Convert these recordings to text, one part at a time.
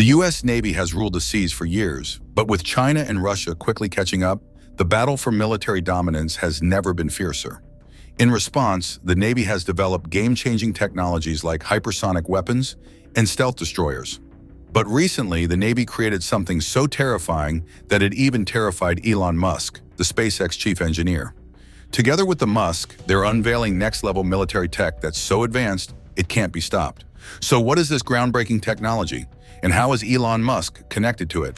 The U.S. Navy has ruled the seas for years, but with China and Russia quickly catching up, the battle for military dominance has never been fiercer. In response, the Navy has developed game-changing technologies like hypersonic weapons and stealth destroyers. But recently, the Navy created something so terrifying that it even terrified Elon Musk, the SpaceX chief engineer. Together with the Musk, they're unveiling next-level military tech that's so advanced, it can't be stopped. So what is this groundbreaking technology, and how is Elon Musk connected to it?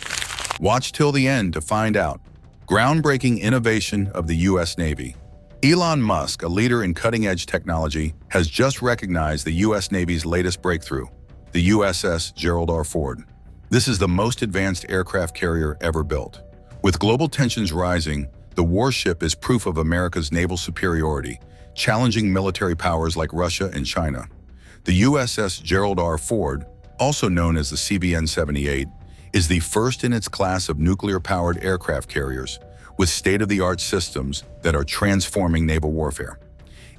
Watch till the end to find out. Groundbreaking innovation of the U.S. Navy. Elon Musk, a leader in cutting-edge technology, has just recognized the U.S. Navy's latest breakthrough, the USS Gerald R. Ford. This is the most advanced aircraft carrier ever built. With global tensions rising, the warship is proof of America's naval superiority, challenging military powers like Russia and China. The USS Gerald R. Ford, also known as the CVN-78, is the first in its class of nuclear-powered aircraft carriers, with state-of-the-art systems that are transforming naval warfare.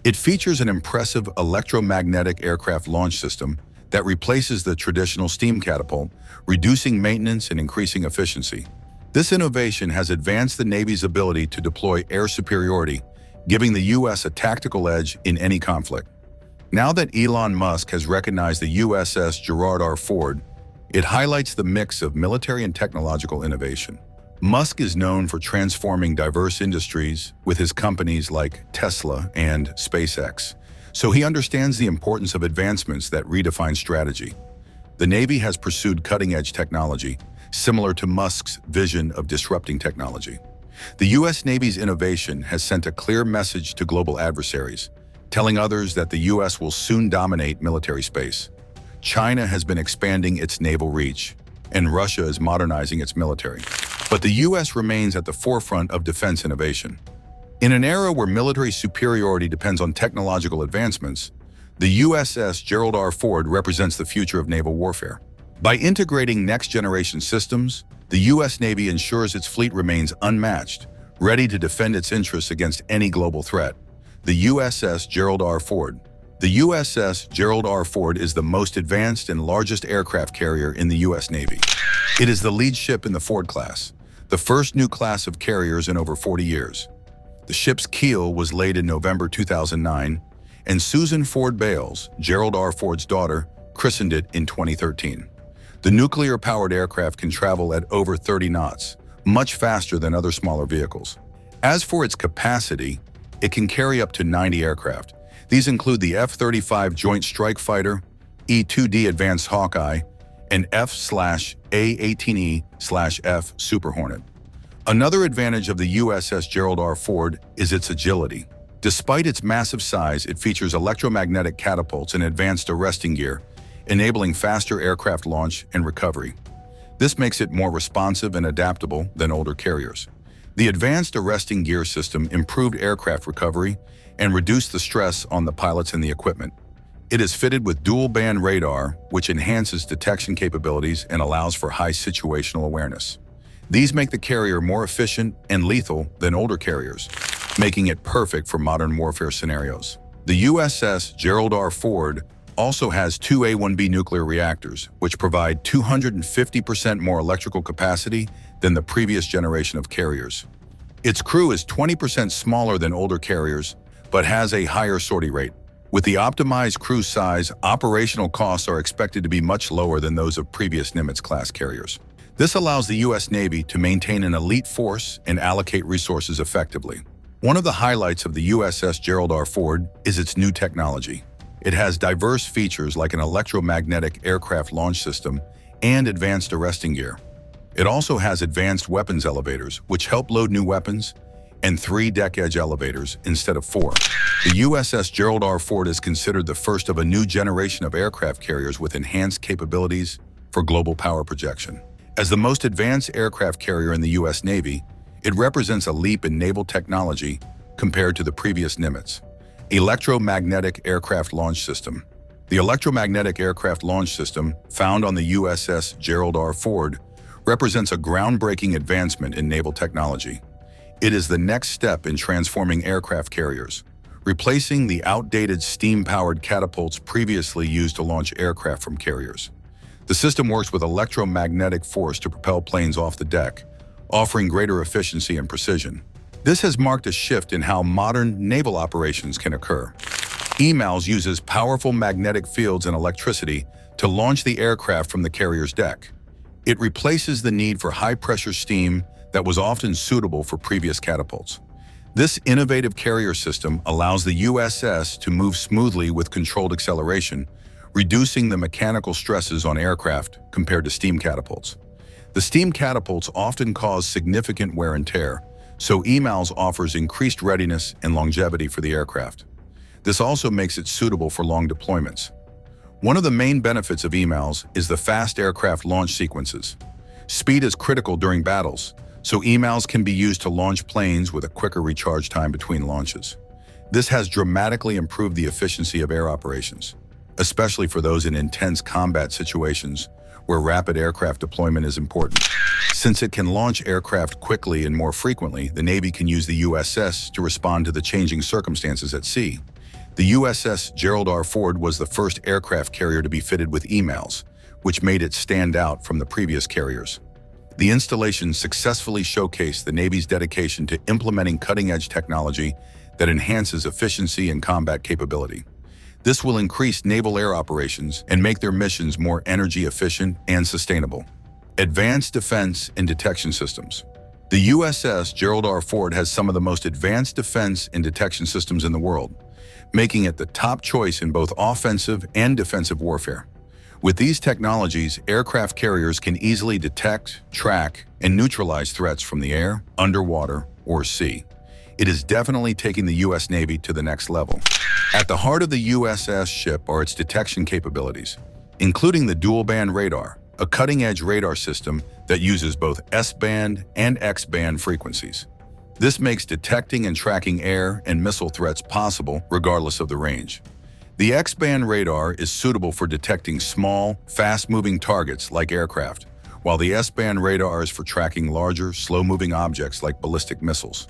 It features an impressive electromagnetic aircraft launch system that replaces the traditional steam catapult, reducing maintenance and increasing efficiency. This innovation has advanced the Navy's ability to deploy air superiority, giving the U.S. a tactical edge in any conflict. Now that Elon Musk has recognized the USS Gerald R. Ford, it highlights the mix of military and technological innovation. Musk is known for transforming diverse industries with his companies like Tesla and SpaceX, so he understands the importance of advancements that redefine strategy. The Navy has pursued cutting-edge technology, similar to Musk's vision of disrupting technology. The U.S. Navy's innovation has sent a clear message to global adversaries, telling others that the U.S. will soon dominate military space. China has been expanding its naval reach, and Russia is modernizing its military. But the U.S. remains at the forefront of defense innovation. In an era where military superiority depends on technological advancements, the USS Gerald R. Ford represents the future of naval warfare. By integrating next-generation systems, the U.S. Navy ensures its fleet remains unmatched, ready to defend its interests against any global threat. The USS Gerald R. Ford. The USS Gerald R. Ford is the most advanced and largest aircraft carrier in the U.S. Navy. It is the lead ship in the Ford class, the first new class of carriers in over 40 years. The ship's keel was laid in November 2009, and Susan Ford Bales, Gerald R. Ford's daughter, christened it in 2013. The nuclear-powered aircraft can travel at over 30 knots, much faster than other smaller vehicles. As for its capacity, it can carry up to 90 aircraft. These include the F-35 Joint Strike Fighter, E-2D Advanced Hawkeye, and F/A-18E/F Super Hornet. Another advantage of the USS Gerald R. Ford is its agility. Despite its massive size, it features electromagnetic catapults and advanced arresting gear, enabling faster aircraft launch and recovery. This makes it more responsive and adaptable than older carriers. The advanced arresting gear system improved aircraft recovery and reduced the stress on the pilots and the equipment. It is fitted with dual-band radar, which enhances detection capabilities and allows for high situational awareness. These make the carrier more efficient and lethal than older carriers, making it perfect for modern warfare scenarios. The USS Gerald R. Ford also has two A-1B nuclear reactors, which provide 250% more electrical capacity than the previous generation of carriers. Its crew is 20% smaller than older carriers, but has a higher sortie rate. With the optimized crew size, operational costs are expected to be much lower than those of previous Nimitz-class carriers. This allows the U.S. Navy to maintain an elite force and allocate resources effectively. One of the highlights of the USS Gerald R. Ford is its new technology. It has diverse features like an electromagnetic aircraft launch system and advanced arresting gear. It also has advanced weapons elevators, which help load new weapons, and 3 deck-edge elevators instead of 4. The USS Gerald R. Ford is considered the first of a new generation of aircraft carriers with enhanced capabilities for global power projection. As the most advanced aircraft carrier in the U.S. Navy, it represents a leap in naval technology compared to the previous Nimitz. Electromagnetic Aircraft Launch System. The Electromagnetic Aircraft Launch System, found on the USS Gerald R. Ford, represents a groundbreaking advancement in naval technology. It is the next step in transforming aircraft carriers, replacing the outdated steam-powered catapults previously used to launch aircraft from carriers. The system works with electromagnetic force to propel planes off the deck, offering greater efficiency and precision. This has marked a shift in how modern naval operations can occur. EMALS uses powerful magnetic fields and electricity to launch the aircraft from the carrier's deck. It replaces the need for high-pressure steam that was often suitable for previous catapults. This innovative carrier system allows the USS to move smoothly with controlled acceleration, reducing the mechanical stresses on aircraft compared to steam catapults. The steam catapults often cause significant wear and tear, so EMALS offers increased readiness and longevity for the aircraft. This also makes it suitable for long deployments. One of the main benefits of EMALS is the fast aircraft launch sequences. Speed is critical during battles, so EMALS can be used to launch planes with a quicker recharge time between launches. This has dramatically improved the efficiency of air operations, especially for those in intense combat situations where rapid aircraft deployment is important. Since it can launch aircraft quickly and more frequently, the Navy can use the USS to respond to the changing circumstances at sea. The USS Gerald R. Ford was the first aircraft carrier to be fitted with EMALS, which made it stand out from the previous carriers. The installation successfully showcased the Navy's dedication to implementing cutting-edge technology that enhances efficiency and combat capability. This will increase naval air operations and make their missions more energy efficient and sustainable. Advanced defense and detection systems. The USS Gerald R. Ford has some of the most advanced defense and detection systems in the world, making it the top choice in both offensive and defensive warfare. With these technologies, aircraft carriers can easily detect, track, and neutralize threats from the air, underwater, or sea. It is definitely taking the U.S. Navy to the next level. At the heart of the USS ship are its detection capabilities, including the dual-band radar, a cutting-edge radar system that uses both S-band and X-band frequencies. This makes detecting and tracking air and missile threats possible regardless of the range. The X-band radar is suitable for detecting small, fast-moving targets like aircraft, while the S-band radar is for tracking larger, slow-moving objects like ballistic missiles.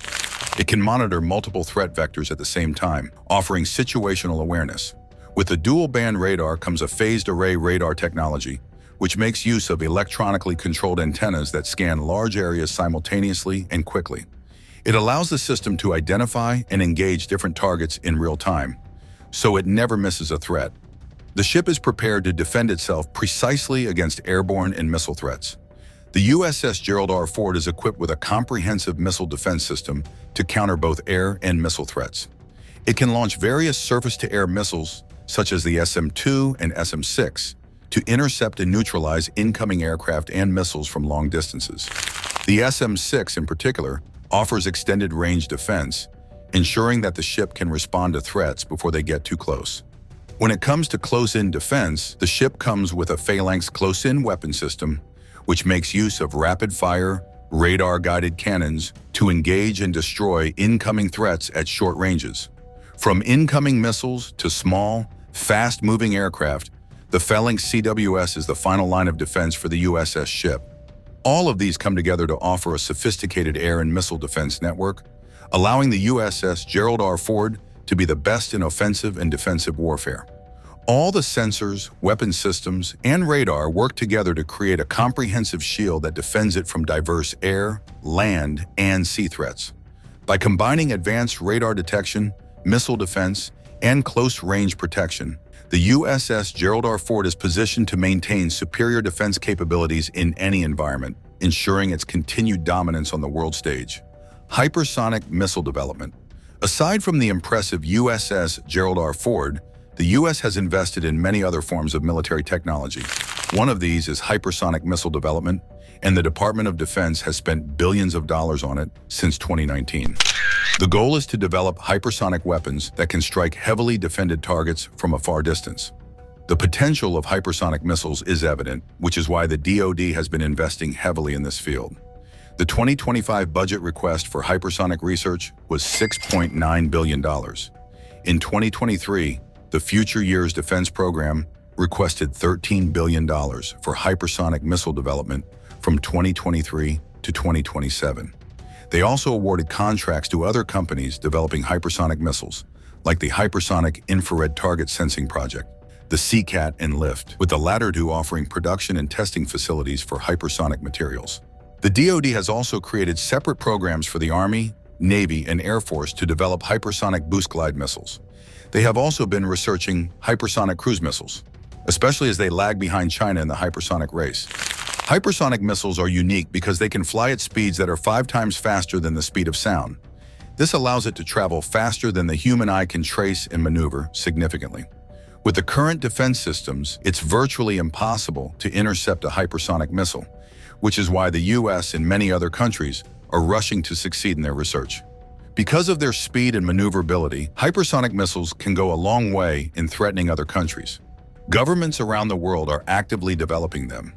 It can monitor multiple threat vectors at the same time, offering situational awareness. With the dual-band radar comes a phased array radar technology, which makes use of electronically controlled antennas that scan large areas simultaneously and quickly. It allows the system to identify and engage different targets in real time, so it never misses a threat. The ship is prepared to defend itself precisely against airborne and missile threats. The USS Gerald R. Ford is equipped with a comprehensive missile defense system to counter both air and missile threats. It can launch various surface-to-air missiles, such as the SM-2 and SM-6, to intercept and neutralize incoming aircraft and missiles from long distances. The SM-6, in particular, offers extended range defense, ensuring that the ship can respond to threats before they get too close. When it comes to close-in defense, the ship comes with a phalanx close-in weapon system, which makes use of rapid-fire, radar-guided cannons to engage and destroy incoming threats at short ranges. From incoming missiles to small, fast-moving aircraft, the phalanx CWS is the final line of defense for the USS ship. All of these come together to offer a sophisticated air and missile defense network, allowing the USS Gerald R. Ford to be the best in offensive and defensive warfare. All the sensors, weapon systems, and radar work together to create a comprehensive shield that defends it from diverse air, land, and sea threats. By combining advanced radar detection, missile defense, and close-range protection, the USS Gerald R. Ford is positioned to maintain superior defense capabilities in any environment, ensuring its continued dominance on the world stage. Hypersonic missile development. Aside from the impressive USS Gerald R. Ford, the U.S. has invested in many other forms of military technology. One of these is hypersonic missile development, and the Department of Defense has spent billions of dollars on it since 2019. The goal is to develop hypersonic weapons that can strike heavily defended targets from a far distance. The potential of hypersonic missiles is evident, which is why the DoD has been investing heavily in this field. The 2025 budget request for hypersonic research was $6.9 billion. In 2023, the Future Years Defense Program requested $13 billion for hypersonic missile development from 2023 to 2027. They also awarded contracts to other companies developing hypersonic missiles, like the Hypersonic Infrared Target Sensing Project. the Seacat and Lift, with the latter two offering production and testing facilities for hypersonic materials. The DoD has also created separate programs for the Army, Navy, and Air Force to develop hypersonic boost glide missiles. They have also been researching hypersonic cruise missiles, especially as they lag behind China in the hypersonic race. Hypersonic missiles are unique because they can fly at speeds that are 5 times faster than the speed of sound. This allows it to travel faster than the human eye can trace and maneuver significantly. With the current defense systems, it's virtually impossible to intercept a hypersonic missile, which is why the US and many other countries are rushing to succeed in their research. Because of their speed and maneuverability, hypersonic missiles can go a long way in threatening other countries. Governments around the world are actively developing them.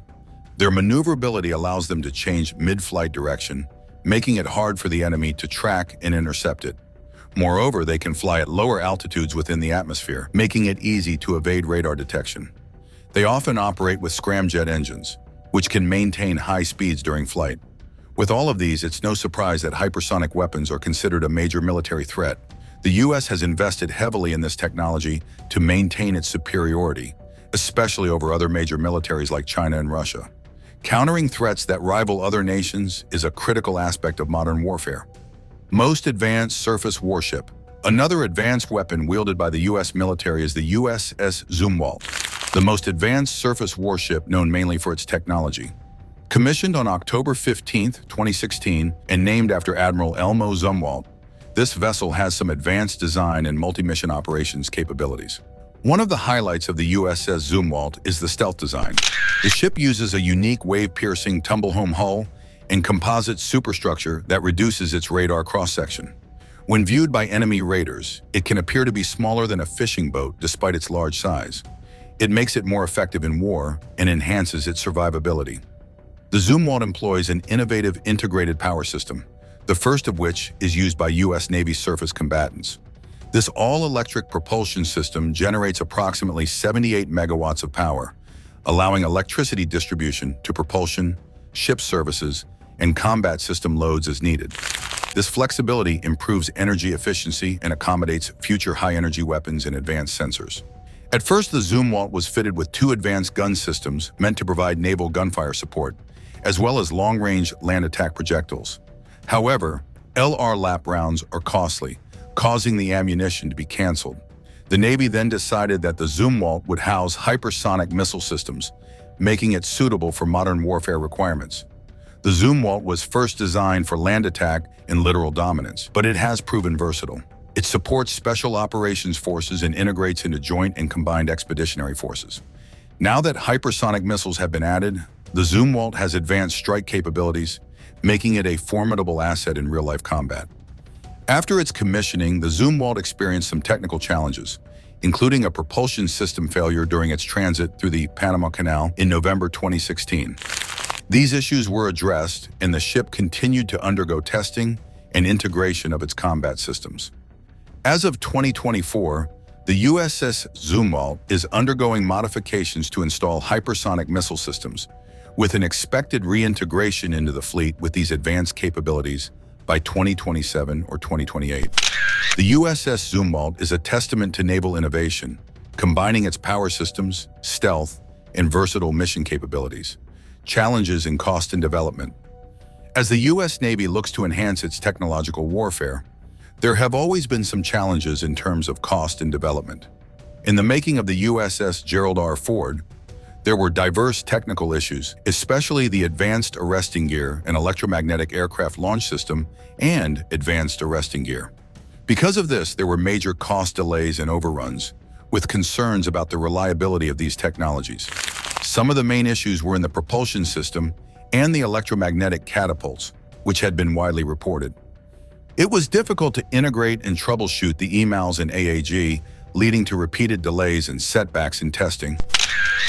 Their maneuverability allows them to change mid-flight direction, making it hard for the enemy to track and intercept it. Moreover, they can fly at lower altitudes within the atmosphere, making it easy to evade radar detection. They often operate with scramjet engines, which can maintain high speeds during flight. With all of these, it's no surprise that hypersonic weapons are considered a major military threat. The US has invested heavily in this technology to maintain its superiority, especially over other major militaries like China and Russia. Countering threats that rival other nations is a critical aspect of modern warfare. Most advanced surface warship. Another advanced weapon wielded by the US military is the USS Zumwalt, the most advanced surface warship known mainly for its technology. Commissioned on October 15, 2016, and named after Admiral Elmo Zumwalt, this vessel has some advanced design and multi-mission operations capabilities. One of the highlights of the USS Zumwalt is the stealth design. The ship uses a unique wave-piercing tumble-home hull and composite superstructure that reduces its radar cross-section. When viewed by enemy raiders, it can appear to be smaller than a fishing boat despite its large size. It makes it more effective in war and enhances its survivability. The Zumwalt employs an innovative integrated power system, the first of which is used by US Navy surface combatants. This all-electric propulsion system generates approximately 78 megawatts of power, allowing electricity distribution to propulsion, ship services, and combat system loads as needed. This flexibility improves energy efficiency and accommodates future high-energy weapons and advanced sensors. At first, the Zumwalt was fitted with 2 advanced gun systems meant to provide naval gunfire support, as well as long-range land attack projectiles. However, LR lap rounds are costly, causing the ammunition to be canceled. The Navy then decided that the Zumwalt would house hypersonic missile systems, making it suitable for modern warfare requirements. The Zumwalt was first designed for land attack and littoral dominance, but it has proven versatile. It supports special operations forces and integrates into joint and combined expeditionary forces. Now that hypersonic missiles have been added, the Zumwalt has advanced strike capabilities, making it a formidable asset in real-life combat. After its commissioning, the Zumwalt experienced some technical challenges, including a propulsion system failure during its transit through the Panama Canal in November 2016. These issues were addressed, and the ship continued to undergo testing and integration of its combat systems. As of 2024, the USS Zumwalt is undergoing modifications to install hypersonic missile systems, with an expected reintegration into the fleet with these advanced capabilities by 2027 or 2028. The USS Zumwalt is a testament to naval innovation, combining its power systems, stealth, and versatile mission capabilities. Challenges in cost and development. As the US Navy looks to enhance its technological warfare, there have always been some challenges in terms of cost and development. In the making of the USS Gerald R. Ford, there were diverse technical issues, especially the advanced arresting gear and electromagnetic aircraft launch system and advanced arresting gear. Because of this, there were major cost delays and overruns, with concerns about the reliability of these technologies. Some of the main issues were in the propulsion system and the electromagnetic catapults, which had been widely reported. It was difficult to integrate and troubleshoot the EMALS and AAG, leading to repeated delays and setbacks in testing.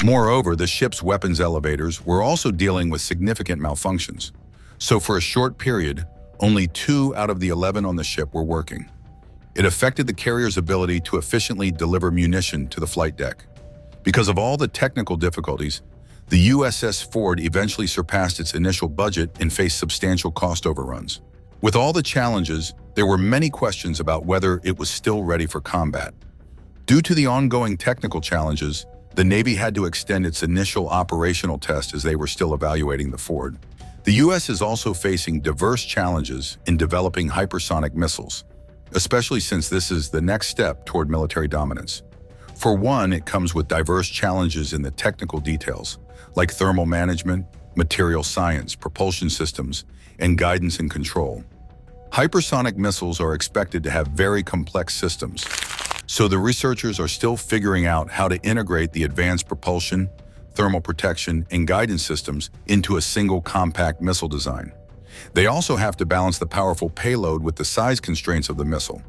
Moreover, the ship's weapons elevators were also dealing with significant malfunctions. So for a short period, only 2 out of the 11 on the ship were working. It affected the carrier's ability to efficiently deliver munition to the flight deck. Because of all the technical difficulties, the USS Ford eventually surpassed its initial budget and faced substantial cost overruns. With all the challenges, there were many questions about whether it was still ready for combat. Due to the ongoing technical challenges, the Navy had to extend its initial operational test as they were still evaluating the Ford. The U.S. is also facing diverse challenges in developing hypersonic missiles, especially since this is the next step toward military dominance. For one, it comes with diverse challenges in the technical details, like thermal management, material science, propulsion systems, and guidance and control. Hypersonic missiles are expected to have very complex systems, so the researchers are still figuring out how to integrate the advanced propulsion, thermal protection, and guidance systems into a single compact missile design. They also have to balance the powerful payload with the size constraints of the missile.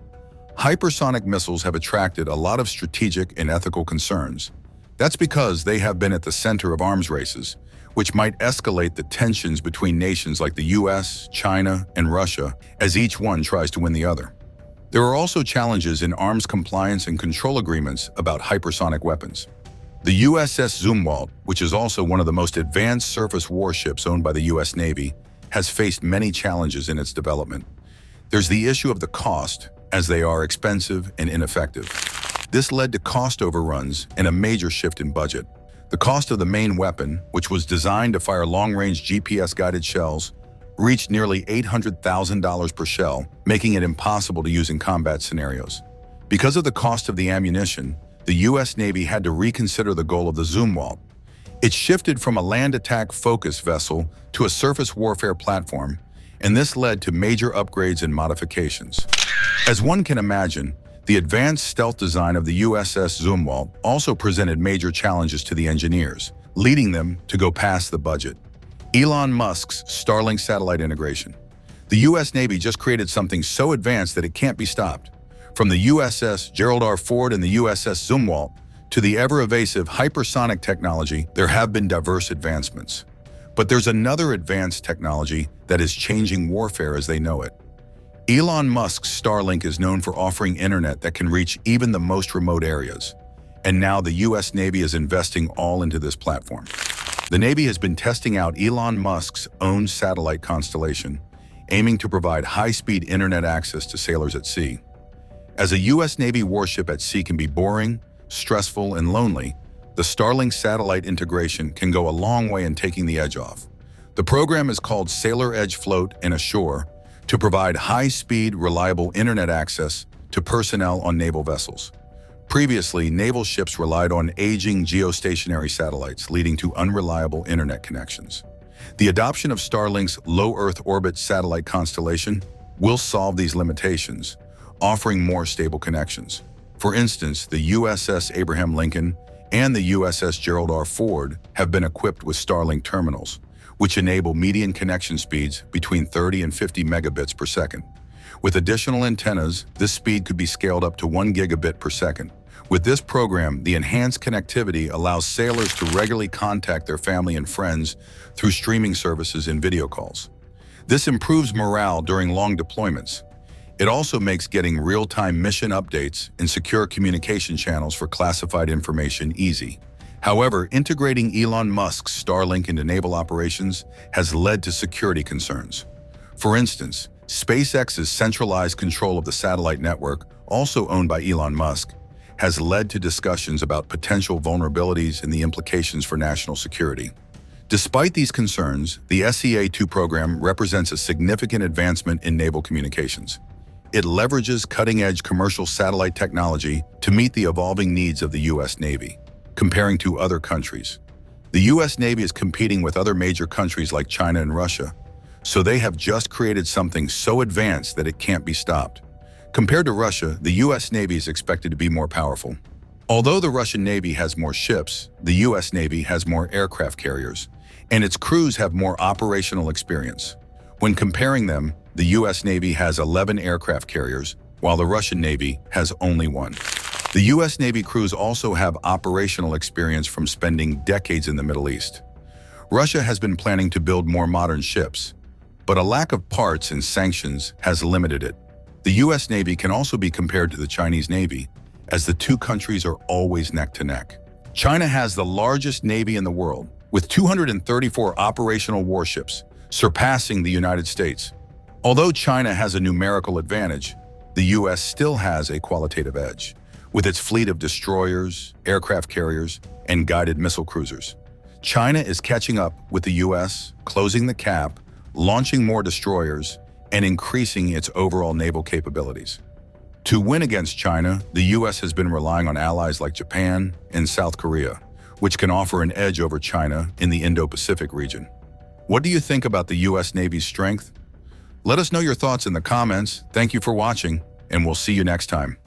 Hypersonic missiles have attracted a lot of strategic and ethical concerns. That's because they have been at the center of arms races, which might escalate the tensions between nations like the US, China, and Russia as each one tries to win the other. There are also challenges in arms compliance and control agreements about hypersonic weapons. The USS Zumwalt, which is also one of the most advanced surface warships owned by the US Navy, has faced many challenges in its development. There's the issue of the cost, as they are expensive and ineffective. This led to cost overruns and a major shift in budget. The cost of the main weapon, which was designed to fire long-range GPS-guided shells, reached nearly $800,000 per shell, making it impossible to use in combat scenarios. Because of the cost of the ammunition, the U.S. Navy had to reconsider the goal of the Zumwalt. It shifted from a land attack focused vessel to a surface warfare platform, and this led to major upgrades and modifications. As one can imagine, the advanced stealth design of the USS Zumwalt also presented major challenges to the engineers, leading them to go past the budget. Elon Musk's Starlink satellite integration. The U.S. Navy just created something so advanced that it can't be stopped. From the USS Gerald R. Ford and the USS Zumwalt to the ever-evasive hypersonic technology, there have been diverse advancements. But there's another advanced technology that is changing warfare as they know it. Elon Musk's Starlink is known for offering internet that can reach even the most remote areas. And now the U.S. Navy is investing all into this platform. The Navy has been testing out Elon Musk's own satellite constellation, aiming to provide high-speed internet access to sailors at sea. As a U.S. Navy warship at sea can be boring, stressful, and lonely, the Starlink satellite integration can go a long way in taking the edge off. The program is called Sailor Edge Float and Ashore to provide high-speed, reliable internet access to personnel on naval vessels. Previously, naval ships relied on aging geostationary satellites, leading to unreliable internet connections. The adoption of Starlink's low Earth orbit satellite constellation will solve these limitations, offering more stable connections. For instance, the USS Abraham Lincoln and the USS Gerald R. Ford have been equipped with Starlink terminals, which enable median connection speeds between 30 and 50 megabits per second. With additional antennas, this speed could be scaled up to 1 gigabit per second. With this program, the enhanced connectivity allows sailors to regularly contact their family and friends through streaming services and video calls. This improves morale during long deployments. It also makes getting real-time mission updates and secure communication channels for classified information easy. However, integrating Elon Musk's Starlink into naval operations has led to security concerns. For instance, SpaceX's centralized control of the satellite network, also owned by Elon Musk, has led to discussions about potential vulnerabilities and the implications for national security. Despite these concerns, the SEA-2 program represents a significant advancement in naval communications. It leverages cutting-edge commercial satellite technology to meet the evolving needs of the U.S. Navy. Comparing to other countries, the U.S. Navy is competing with other major countries like China and Russia, so they have just created something so advanced that it can't be stopped. Compared to Russia, the U.S. Navy is expected to be more powerful. Although the Russian Navy has more ships, the U.S. Navy has more aircraft carriers, and its crews have more operational experience. When comparing them, the U.S. Navy has 11 aircraft carriers, while the Russian Navy has only 1. The U.S. Navy crews also have operational experience from spending decades in the Middle East. Russia has been planning to build more modern ships, but a lack of parts and sanctions has limited it. The U.S. Navy can also be compared to the Chinese Navy, as the two countries are always neck to neck. China has the largest navy in the world, with 234 operational warships, surpassing the United States. Although China has a numerical advantage, the U.S. still has a qualitative edge. with its fleet of destroyers, aircraft carriers, and guided missile cruisers. China is catching up with the US, closing the gap, launching more destroyers, and increasing its overall naval capabilities. To win against China, the US has been relying on allies like Japan and South Korea, which can offer an edge over China in the Indo-Pacific region. What do you think about the US Navy's strength? Let us know your thoughts in the comments. Thank you for watching, and we'll see you next time.